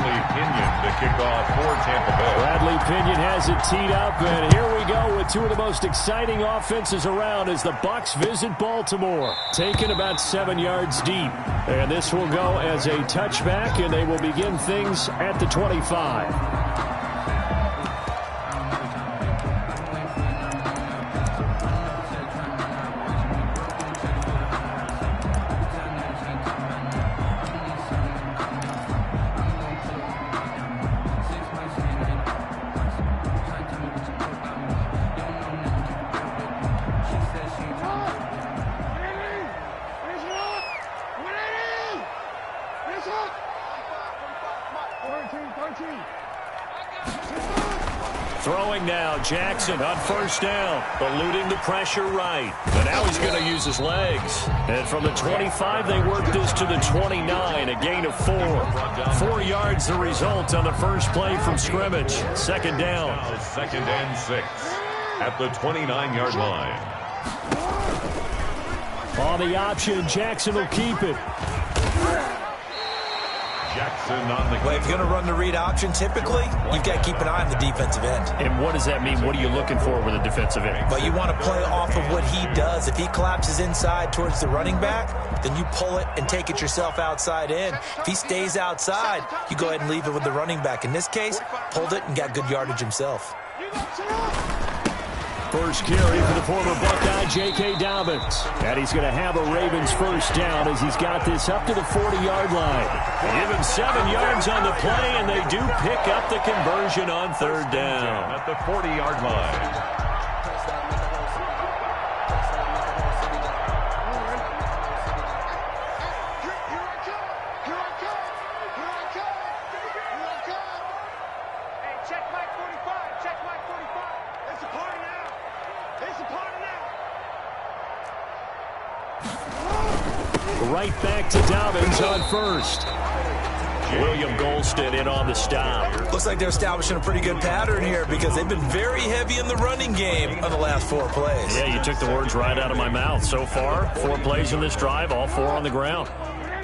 Bradley Pinion to kick off for Tampa Bay. Bradley Pinion has it teed up, and here we go with two of the most exciting offenses around as the Bucs visit Baltimore. Taken about 7 yards deep. And this will go as a touchback, and they will begin things at the 25. Throwing now, Jackson on first down, eluding the pressure right. But now he's going to use his legs. And from the 25, they work this to the 29, a gain of 4. 4 yards the result on the first play from scrimmage. Second down. Now 2nd and 6 at the 29-yard line. On the option, Jackson will keep it. Jackson on the... Well, if you're going to run the read option, typically, you've got to keep an eye on the defensive end. And what does that mean? What are you looking for with a defensive end? But you want to play off of what he does. If he collapses inside towards the running back, then you pull it and take it yourself outside in. If he stays outside, you go ahead and leave it with the running back. In this case, pulled it and got good yardage himself. First carry for the former Buckeye, J.K. Dobbins. And he's going to have a Ravens first down as he's got this up to the 40-yard line. Give him 7 yards on the play, and they do pick up the conversion on third down. At the 40-yard line. Right back to Dobbins on first. William Golston in on the stop. Looks like they're establishing a pretty good pattern here because they've been very heavy in the running game on the last 4 plays. Yeah, you took the words right out of my mouth. So far, 4 plays in this drive, all 4 on the ground.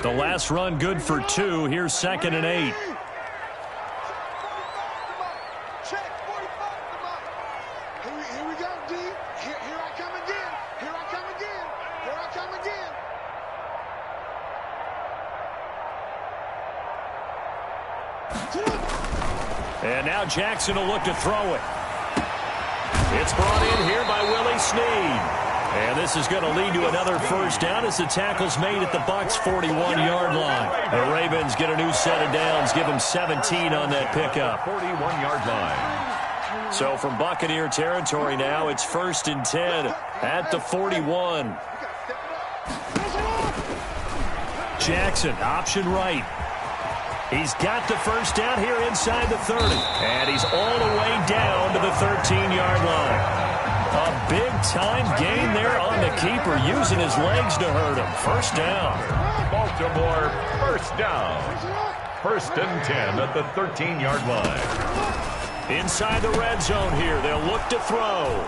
The last run good for 2. Here's 2nd and 8. And now Jackson will look to throw it. It's brought in here by Willie Snead. And this is going to lead to another first down as the tackle's made at the Bucs' 41-yard line. The Ravens get a new set of downs, give them 17 on that pickup. 41-yard line. So from Buccaneer territory now, it's 1st and 10 at the 41. Jackson, option right. He's got the first down here inside the 30. And he's all the way down to the 13-yard line. A big-time gain there on the keeper, using his legs to hurt him. First down. Baltimore, first down. 1st and 10 at the 13-yard line. Inside the red zone here. They'll look to throw.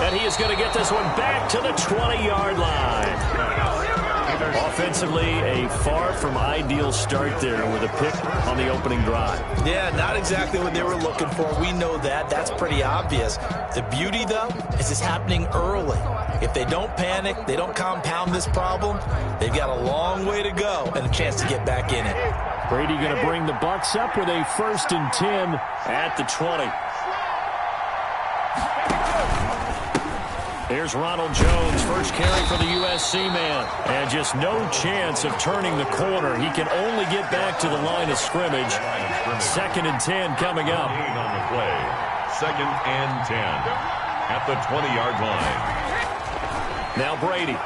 And he is going to get this one back to the 20-yard line. Offensively, a far from ideal start there with a pick on the opening drive. Yeah, not exactly what they were looking for. We know that. That's pretty obvious. The beauty, though, is it's happening early. If they don't panic, they don't compound this problem, they've got a long way to go and a chance to get back in it. Brady going to bring the Bucs up with a 1st and 10 at the 20. Here's Ronald Jones, first carry for the USC man. And just no chance of turning the corner. He can only get back to the line of scrimmage. 2nd and 10 coming up. On the play. 2nd and 10 at the 20-yard line. Now Brady.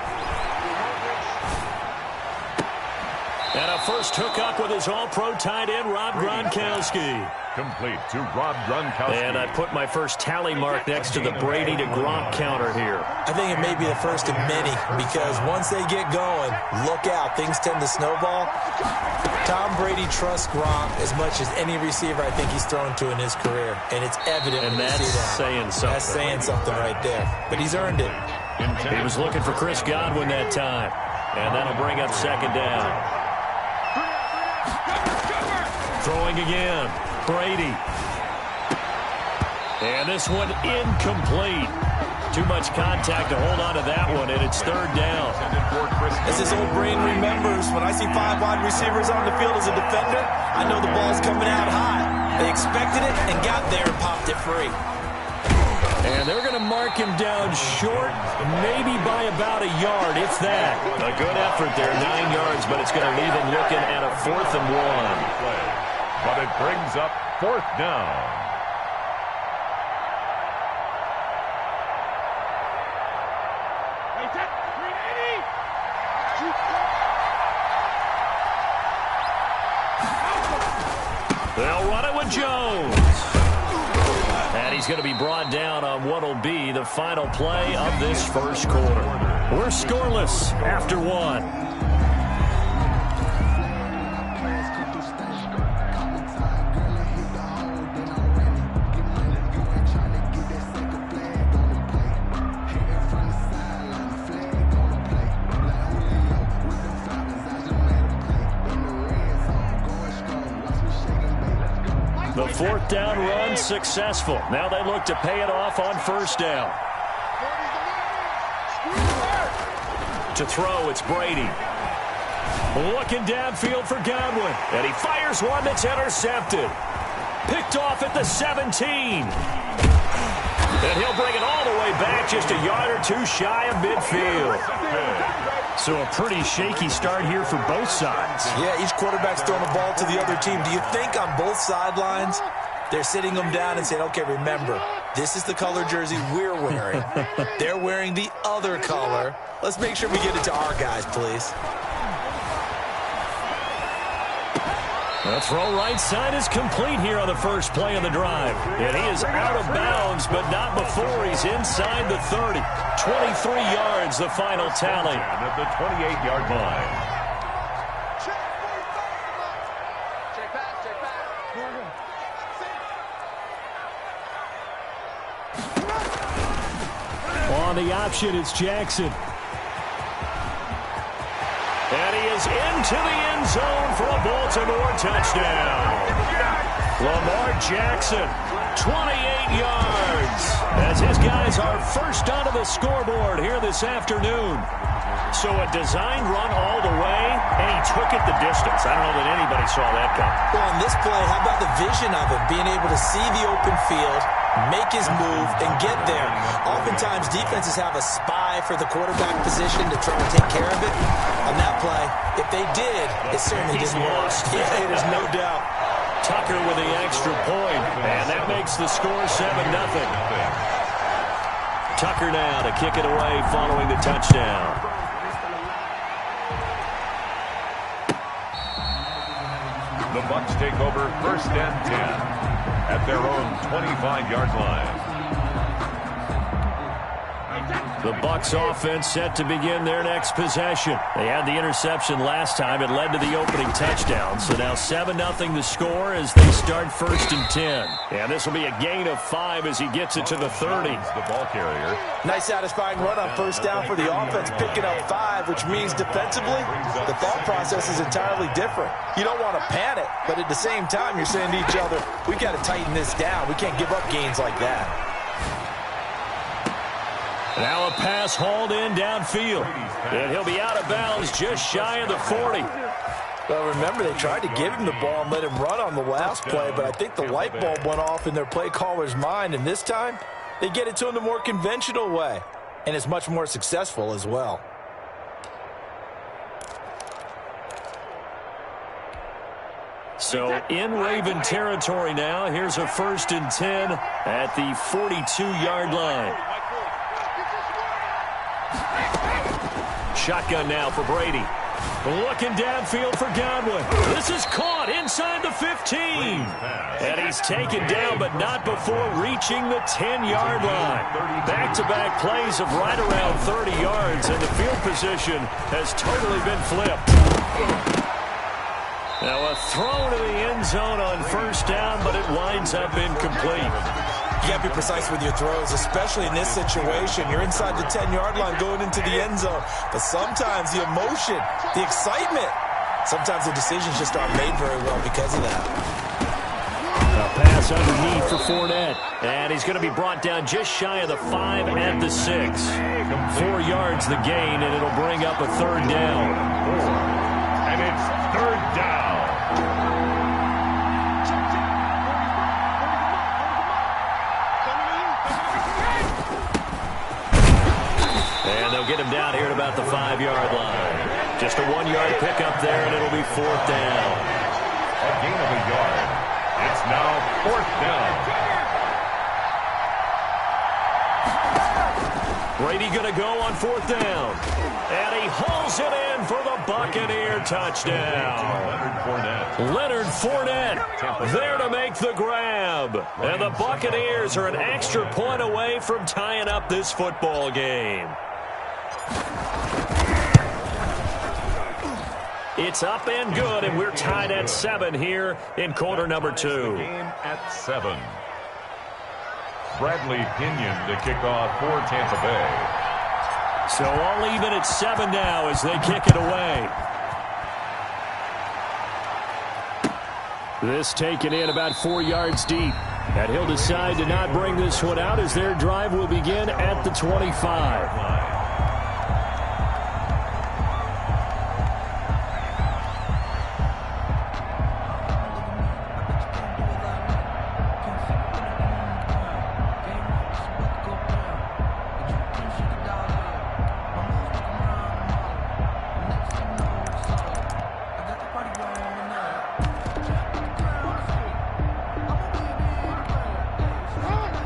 And a first hookup with his all-pro tight end, Rob Gronkowski. Complete to Rob Gronkowski. And I put my first tally mark next to the Brady to Gronk counter here. I think it may be the first of many because once they get going, look out. Things tend to snowball. Tom Brady trusts Gronk as much as any receiver I think he's thrown to in his career. And it's evident and when you see that. Saying something. That's saying something right there. But he's earned it. He was looking for Chris Godwin that time. And that'll bring up 2nd down. Throwing again. Brady. And this one incomplete. Too much contact to hold on to that one, and it's third down. As his old brain remembers, when I see 5 wide receivers on the field as a defender, I know the ball's coming out high. They expected it and got there and popped it free. And they're going to mark him down short, maybe by about a yard, if that. A good effort there, 9 yards, but it's going to leave him looking at a 4th and 1. But it brings up 4th down. They'll run it with Jones. And he's going to be brought down on what will be the final play of this first quarter. We're scoreless after 1. The 4th down run successful. Now they look to pay it off on 1st down. To throw, it's Brady. Looking downfield for Godwin. And he fires one that's intercepted. Picked off at the 17. And he'll bring it all the way back, just a yard or 2 shy of midfield. So a pretty shaky start here for both sides. Yeah, each quarterback's throwing the ball to the other team. Do you think on both sidelines they're sitting them down and saying, okay, remember, this is the color jersey we're wearing. They're wearing the other color. Let's make sure we get it to our guys, please. The throw right side is complete here on the first play of the drive. And he is out of bounds, but not before he's inside the 30. 23 yards, the final tally. At the 28-yard line. On the option, it's Jackson. And he is into the end zone for a Baltimore touchdown. Lamar Jackson, 28 yards, as his guys are first onto the scoreboard here this afternoon. So a designed run all the way, and he took it the distance. I don't know that anybody saw that coming. Well, on this play, how about the vision of him, being able to see the open field, make his move, and get there. Oftentimes, defenses have a spy for the quarterback position to try and take care of it. On that play, if they did, it certainly didn't work. Yeah, there's no doubt. Tucker with the extra point, and that makes the score 7-0. Tucker now to kick it away following the touchdown. The Bucs take over 1st and 10 at their own 25-yard line. The Bucs offense set to begin their next possession. They had the interception last time. It led to the opening touchdown. So now 7-0 the score as they start 1st and 10. And this will be a gain of 5 as he gets it to the 30. The ball carrier. Nice satisfying run on 1st down for the offense, picking up 5, which means defensively, the thought process is entirely different. You don't want to panic, but at the same time, you're saying to each other, we got to tighten this down. We can't give up gains like that. Now a pass hauled in downfield. And he'll be out of bounds just shy of the 40. Well, remember, they tried to give him the ball and let him run on the last play, but I think the light bulb went off in their play caller's mind, and this time, they get it to him the more conventional way, and it's much more successful as well. So in Raven territory now. Here's a 1st and 10 at the 42-yard line. Shotgun now for Brady. Looking downfield for Godwin. This is caught inside the 15. And he's taken down, but not before reaching the 10-yard line. Back-to-back plays of right around 30 yards, and the field position has totally been flipped. Now a throw to the end zone on 1st down, but it winds up incomplete. You got to be precise with your throws, especially in this situation. You're inside the 10-yard line going into the end zone. But sometimes the emotion, the excitement sometimes the decisions just aren't made very well because of that. A pass underneath for Fournette. And he's going to be brought down just shy of the 5 at the 6. 4 yards the gain, and it'll bring up a third down. And it's third down. And they'll get him down here at about the 5-yard line. Just a 1-yard pickup there, and it'll be fourth down. A gain of a yard. It's now fourth down. Brady going to go on fourth down. And he hauls it in for the Buccaneer touchdown. Leonard Fournette there to make the grab. And the Buccaneers are an extra point away from tying up this football game. It's up and good, and we're tied at 7 here in quarter number 2. Game at 7. Bradley Pinion to kick off for Tampa Bay. So all even at 7 now as they kick it away. This taken in about 4 yards deep. And he'll decide to not bring this one out as their drive will begin at the 25.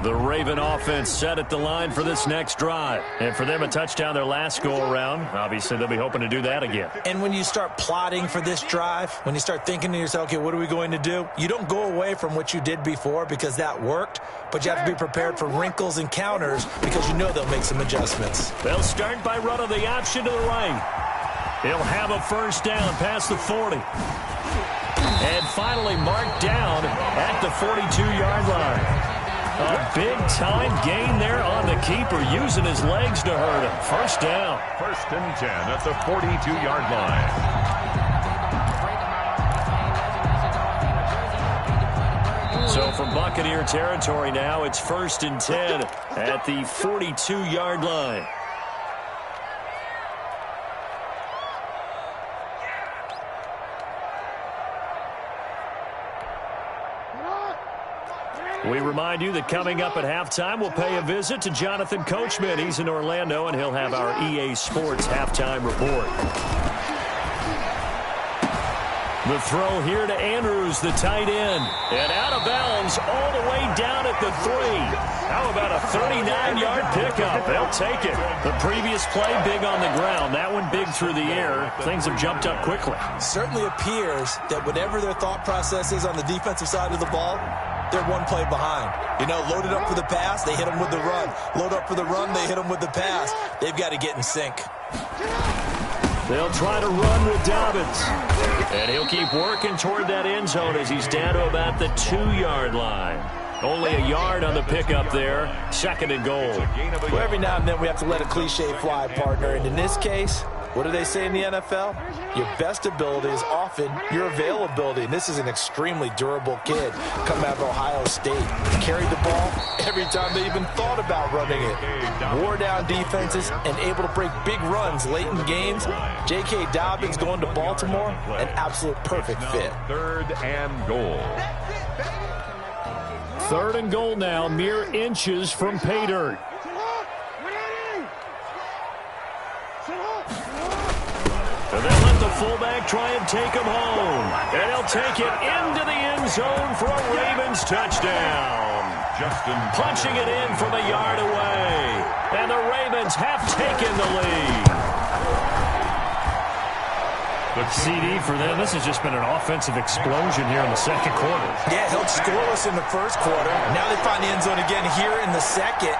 The Raven offense set at the line for this next drive. And for them, a touchdown their last go-around. Obviously, they'll be hoping to do that again. And when you start plotting for this drive, when you start thinking to yourself, okay, what are we going to do? You don't go away from what you did before because that worked, but you have to be prepared for wrinkles and counters because you know they'll make some adjustments. They'll start by running the option to the right. He'll have a first down past the 40. And finally marked down at the 42-yard line. A big-time gain there on the keeper, using his legs to hurt him. First down. First and 10 at the 42-yard line. So from Buccaneer territory now, it's first and 10 at the 42-yard line. We remind you that coming up at halftime, we'll pay a visit to Jonathan Coachman. He's in Orlando, and he'll have our EA Sports halftime report. The throw here to Andrews, the tight end. And out of bounds all the way down at the 3. How about a 39-yard pickup? They'll take it. The previous play, big on the ground. That one big through the air. Things have jumped up quickly. Certainly appears that whatever their thought process is on the defensive side of the ball, they're one play behind. You know, loaded up for the pass, they hit them with the run. Load up for the run, they hit them with the pass. They've got to get in sync. They'll try to run with Dobbins. And he'll keep working toward that end zone as he's down to about the 2-yard line. Only a yard on the pickup there. Second and goal. Well, every now and then we have to let a cliche fly, partner. And in this case, what do they say in the NFL? Your best ability is often your availability. And this is an extremely durable kid coming out of Ohio State. Carried the ball every time they even thought about running it. Wore down defenses and able to break big runs late in games. J.K. Dobbins going to Baltimore, an absolute perfect fit. Third and goal. Third and goal now, mere inches from pay dirt. And they'll let the fullback try and take him home. And he'll take it into the end zone for a Ravens touchdown. Justin punching it in from a yard away. And the Ravens have taken the lead. The CD for them. This has just been an offensive explosion here in the second quarter. Yeah, held scoreless in the first quarter. Now they find the end zone again here in the second.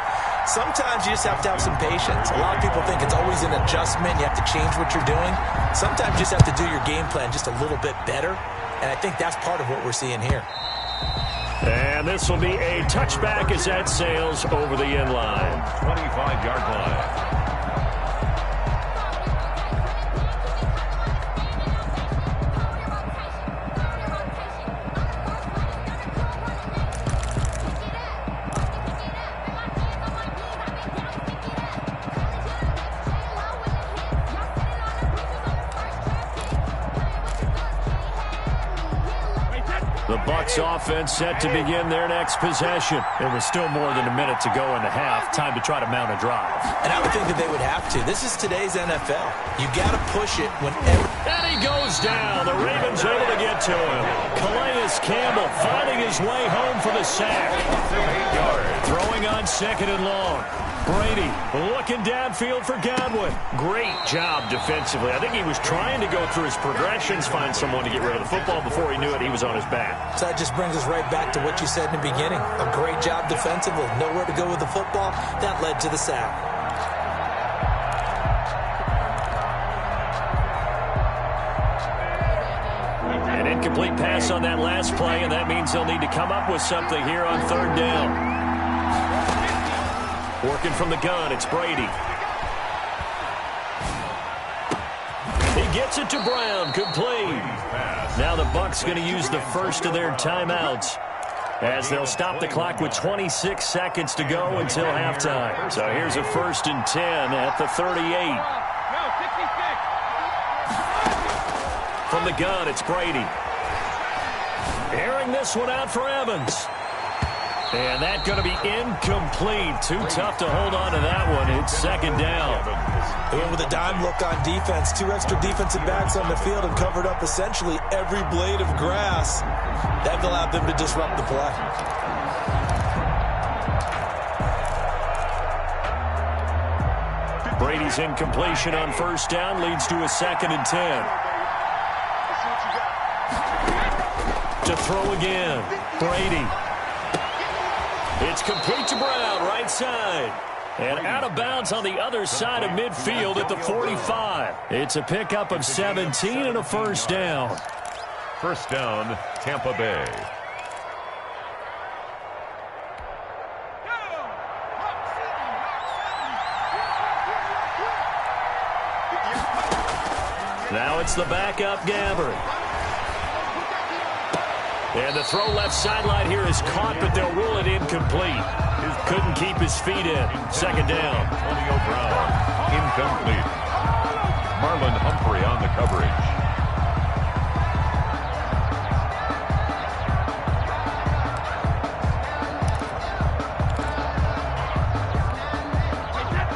Sometimes you just have to have some patience. A lot of people think it's always an adjustment. You have to change what you're doing. Sometimes you just have to do your game plan just a little bit better. And I think that's part of what we're seeing here. And this will be a touchback as that sails over the end line. 25-yard line. The Bucs offense set to begin their next possession. There was still more than a minute to go in the half. Time to try to mount a drive. And I would think that they would have to. This is today's NFL. You got to push it whenever. And he goes down. The Ravens able to get to him. Calais Campbell finding his way home for the sack. 8 yards. Throwing on 2nd and long. Brady looking downfield for Godwin. Great job defensively. I think he was trying to go through his progressions, find someone to get rid of the football. Before he knew it, he was on his back. So that just brings us right back to what you said in the beginning. A great job defensively. Nowhere to go with the football. That led to the sack. An incomplete pass on that last play, and that means they'll need to come up with something here on 3rd down. Working from the gun, it's Brady. He gets it to Brown, complete. Now the Bucs going to use the first of their timeouts as they'll stop the clock with 26 seconds to go until halftime. So here's a 1st and 10 at the 38. From the gun, it's Brady. Airing this one out for Evans. And that's going to be incomplete. Too tough to hold on to that one. It's 2nd down. They went with a dime look on defense. 2 extra defensive backs on the field and covered up essentially every blade of grass. That allowed them to disrupt the play. Brady's incompletion on 1st down leads to a 2nd and 10. To throw again. Brady. It's complete to Brown, right side. And out of bounds on the other side of midfield at the 45. It's a pickup of 17 and a 1st down. 1st down, Tampa Bay. Now it's the backup Gabbard. And the throw left sideline here is caught, but they'll rule it incomplete. Couldn't keep his feet in. 2nd down. Antonio Brown, incomplete. Marlon Humphrey on the coverage.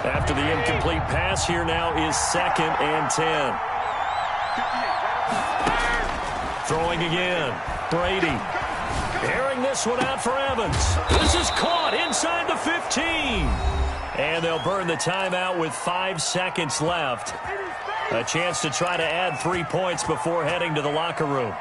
After the incomplete pass, here now is 2nd and 10. Throwing again. Brady. Airing this one out for Evans. This is caught inside the 15. And they'll burn the timeout with 5 seconds left. A chance to try to add 3 points before heading to the locker room.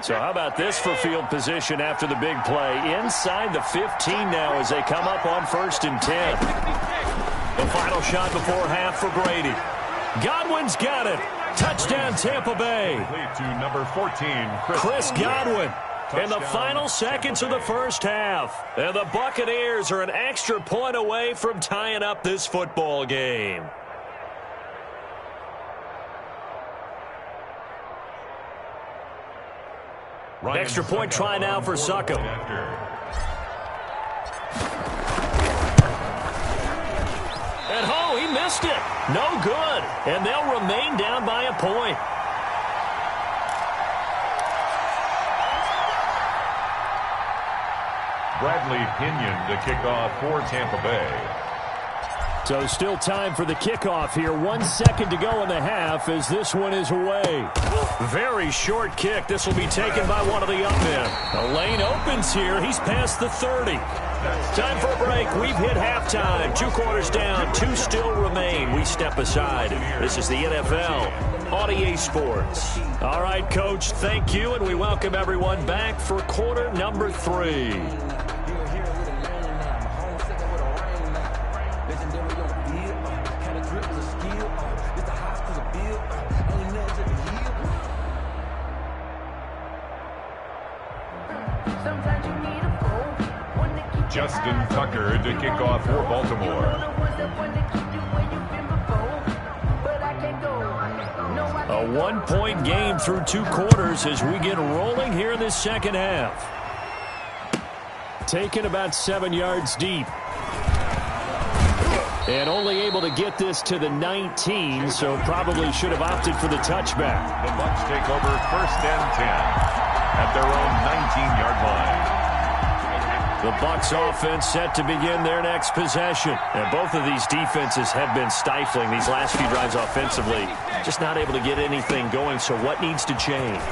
So how about this for field position after the big play? Inside the 15 now as they come up on 1st and 10. The final shot before half for Brady. Godwin's got it. Touchdown, Tampa Bay. To number 14, Chris Godwin. In the final seconds of the 1st half. And the Buccaneers are an extra point away from tying up this football game. Extra point try now for Succop. And he missed it. No good. And they'll remain down by a point. Bradley Pinion to kick off for Tampa Bay. So still time for the kickoff here. 1 second to go in the half as this one is away. Very short kick. This will be taken by one of the up men. The lane opens here. He's past the 30. Time for a break. We've hit halftime. 2 quarters down. 2 still remain. We step aside. This is the NFL on EA Sports. All right, Coach, thank you, and we welcome everyone back for quarter number 3. Justin Tucker to kick off for Baltimore. A 1-point game through 2 quarters as we get rolling here in this second half. Taken about 7 yards deep. And only able to get this to the 19, so probably should have opted for the touchback. The Bucs take over 1st and 10 at their own 19-yard line. The Bucs offense set to begin their next possession. And both of these defenses have been stifling these last few drives offensively. Just not able to get anything going, so what needs to change?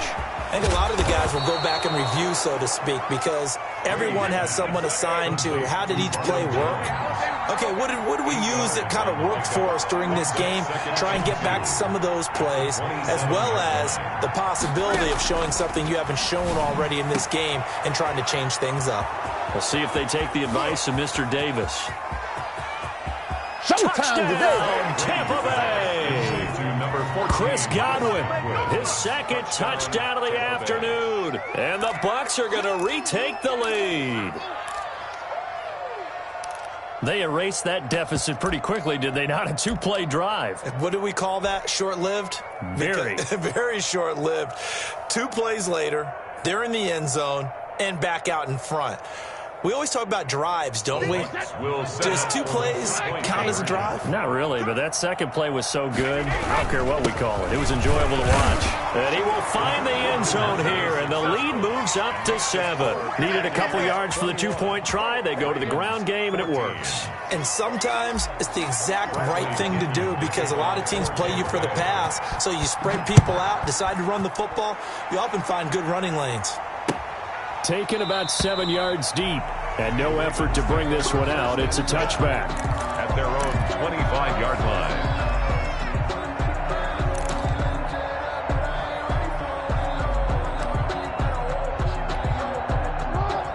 I think a lot of the guys will go back and review, so to speak, because everyone has someone assigned to how did each play work. Okay, what did we use that kind of worked for us during this game? Try and get back to some of those plays, as well as the possibility of showing something you haven't shown already in this game and trying to change things up. We'll see if they take the advice of Mr. Davis. Touchdown, Tampa Bay! Chris Godwin, his second touchdown of the afternoon. And the Bucs are going to retake the lead. They erased that deficit pretty quickly, did they not? A two-play drive. What do we call that? Short-lived? Very. Very short-lived. 2 plays later, they're in the end zone and back out in front. We always talk about drives, don't we? Does 2 plays count as a drive? Not really, but that second play was so good. I don't care what we call it. It was enjoyable to watch. And he will find the end zone here, and the lead moves up to 7. Needed a couple yards for the 2-point try. They go to the ground game, and it works. And sometimes it's the exact right thing to do because a lot of teams play you for the pass, so you spread people out, decide to run the football. You often find good running lanes. Taken about 7 yards deep, and no effort to bring this one out. It's a touchback. At their own 25-yard line.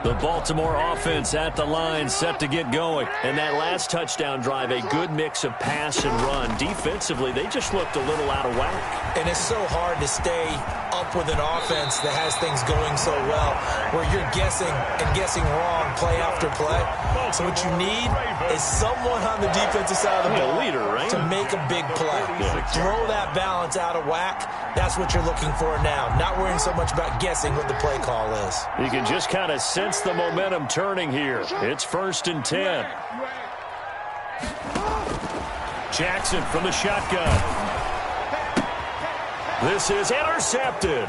The Baltimore offense at the line, set to get going. And that last touchdown drive, a good mix of pass and run. Defensively, they just looked a little out of whack. And it's so hard to stay up with an offense that has things going so well, where you're guessing and guessing wrong play after play. So what you need is someone on the defensive side of the ball leader, right? to make a big play. Throw that balance out of whack. That's what you're looking for now. Not worrying so much about guessing what the play call is. You can just kind of sense the momentum turning here. It's 1st and 10. Jackson from the shotgun. This is intercepted.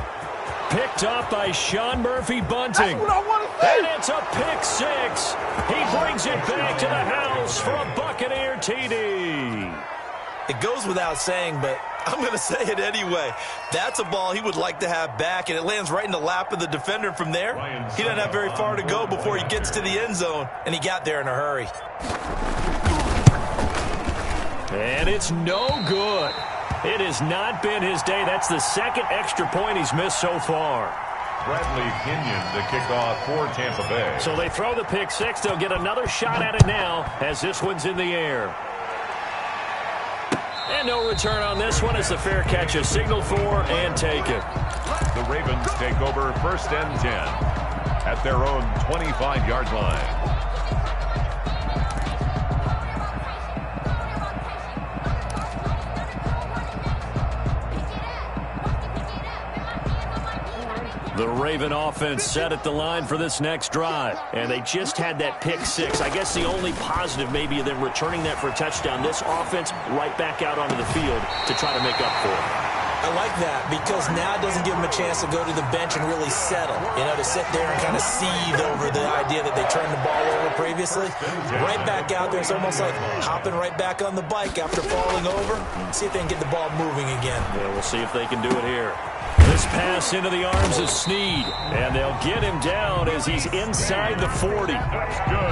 Picked up by Sean Murphy-Bunting. And it's a pick 6. He brings it back to the house for a Buccaneer TD. It goes without saying, but I'm going to say it anyway. That's a ball he would like to have back, and it lands right in the lap of the defender from there. He doesn't have very far to go before he gets to the end zone, and he got there in a hurry. And it's no good. It has not been his day. That's the second extra point he's missed so far. Bradley Kenyon the kickoff for Tampa Bay. So they throw the pick 6. They'll get another shot at it now as this one's in the air. And no return on this one as the fair catch is signaled for and taken. The Ravens take over 1st and 10 at their own 25-yard line. The Raven offense set at the line for this next drive. And they just had that pick 6. I guess the only positive maybe of them returning that for a touchdown. This offense right back out onto the field to try to make up for it. I like that because now it doesn't give them a chance to go to the bench and really settle. You know, to sit there and kind of seethe over the idea that they turned the ball over previously. Right back out there. It's almost like hopping right back on the bike after falling over. See if they can get the ball moving again. Yeah, we'll see if they can do it here. This pass into the arms of Snead, and they'll get him down as he's inside the 40.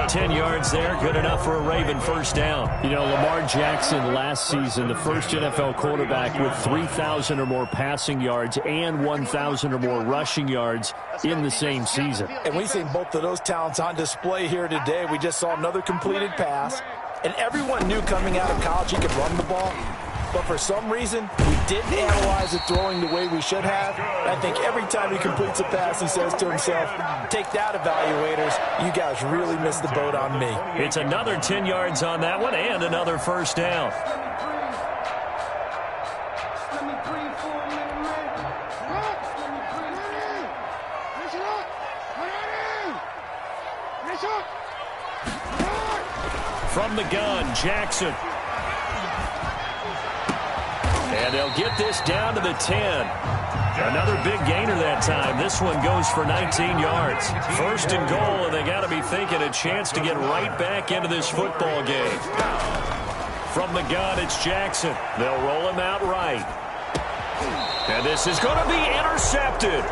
10 yards there, good enough for a Raven first down. You know, Lamar Jackson last season, the first NFL quarterback with 3,000 or more passing yards and 1,000 or more rushing yards in the same season. And we've seen both of those talents on display here today. We just saw another completed pass, and everyone knew coming out of college he could run the ball. But for some reason, we didn't analyze it throwing the way we should have. And I think every time he completes a pass, he says to himself, take that, evaluators. You guys really missed the boat on me. It's another 10 yards on that one and another first down. From the gun, Jackson And they'll get this down to the 10. Another big gainer that time. This one goes for 19 yards. First and goal, and they got to be thinking a chance to get right back into this football game. From the gun, it's Jackson. They'll roll him out right. And this is going to be intercepted.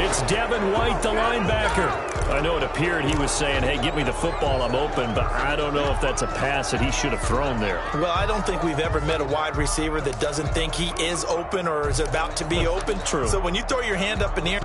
It's Devin White, the linebacker. I know it appeared he was saying, hey, give me the football, I'm open, but I don't know if that's a pass that he should have thrown there. Well, I don't think we've ever met a wide receiver that doesn't think he is open or is about to be open. True. So when you throw your hand up in the air,